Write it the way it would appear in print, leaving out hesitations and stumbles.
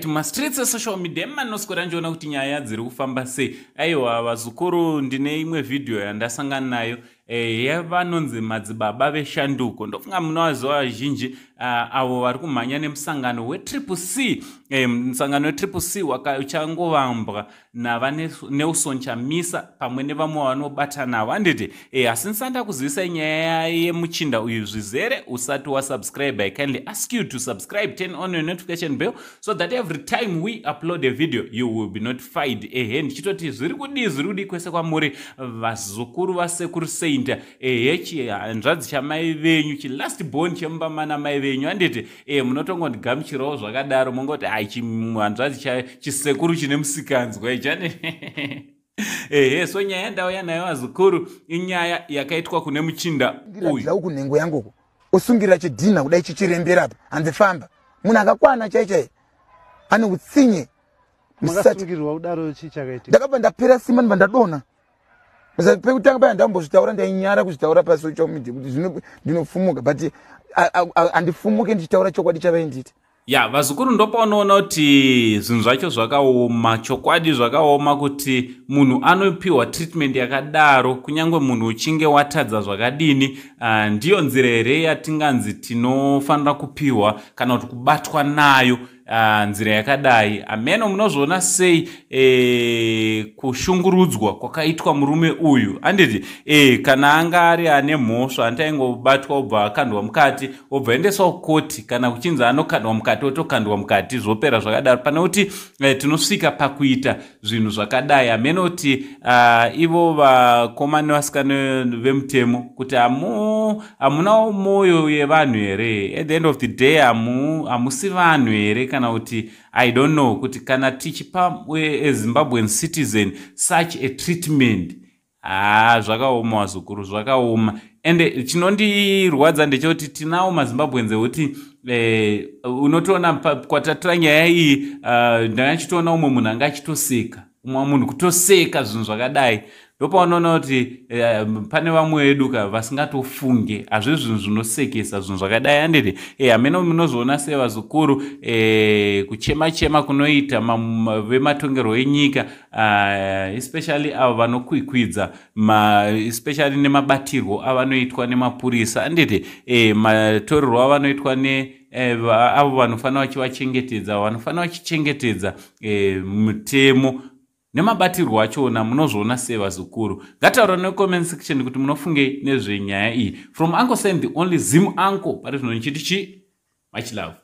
Mastreets social media manoswera njiona kuti nyaya dziri kufamba sei. Aiwa vazukuru, ndine imwe video yandasangana nayo yavanonzi Madzibaba VeShanduko. Ndofunga munovaziva vazhinji avo vari kumhanya nemusangano weCCC. Musangano weCCC uchangovambwa naVaNelson Chamisa pamwe nevamwe vanobata navo. Handiti asi ndisanda kuzivisa nyaya yemuchinda uyu zvizere usati wasubscribe. I kindly ask you to subscribe, turn on your notification bell so that every time we upload a video you will be notified. Ndichitoti zviri kudi kwese kwamuri vazukuru vasekuru Saint hanzvadzi chamai venyu, chilast born chemubamana mai venyu. Handiti munotongondigamuchirawo zvakadaro mongoti hanzvadzi chisekuru chine musikanzwa ichani. So nyaya ndauya nayo vazukuru inyaya yakaitwa kune muchinda uyu. Kunhengo yangu usungira chidhina kudai chichirembera apa handifamba. Munhu akakwana chaichai ane utsinye. Makasungirwa kudaro chichakaita. Ndakabva ndapera simba ndibva ndadona. Pekutanga paya ndambozvitaura ndainyara kuzvitaura pasocial media kuti ndinofumuka, but handifumuke ndichitaura chokwadi chavainditi. Vazukuru ndopaunoona kuti zvinhu zvacho zvakaoma, chokwadi zvakaoma kuti munhu anopiwa treatment yakadaro kunyangwe munhu uchinge watadza zvakadini. Ndiyo nzira here yatinganzi tinofanira kupiwa kana kuti kubatwa nayo nzira yakadai. Ameno munozviona sei kushungurudzwa kwakaitwa murume uyu. Handiti kana anga ari ane mhosva antaingobatwa obva akandwa mukati obva endeswa kukoti, kana kuchinzi anokandwa mukati otokandwa mukati zvopera zvakadaro. Pane kuti tinosvika pakuita zvinhu zvakadai. Ameno kuti ivo vakomana nevasikana vemutemo kuti hamunawo mwoyo yevanhu here. At the end of the day hamusi vanhu here, kana kuti I don't know kuti kana tichipa a Zimbabwean citizen such a treatment. Zvakaoma vazukuru, zvakaoma. Ende chinondirwadza ndechekuti tinawo maZimbabweans ekuti unotoona kwatatora nyaya iyi ndangachitoona umwe munhu anga achitoseka, umwe munhu kutoseka zvinhu zvakadai. Ndopaunoona kuti pane vamwe vedu vasingatofunge hazvo zvinhu zvinosekesa zvinhu zvakadai. Handiti ameno munozviona sevazukuru kuchema kunoita vematongerwo enyika, especially avo vanokwikwidza, especially nemabatirwo avanoitwa nemapurisa. Handiti matorerwo avanoitwa avo vanofanira vachivachengetedza, vanofanira vachichengetedza mutemo nemabatirwo achona. Munozviona sevazukuru. Ngataura necomment section kuti munofunge nezvenyaya iyi. From Uncle Sam, the only Zim uncle. Pari zvino nchiti much love.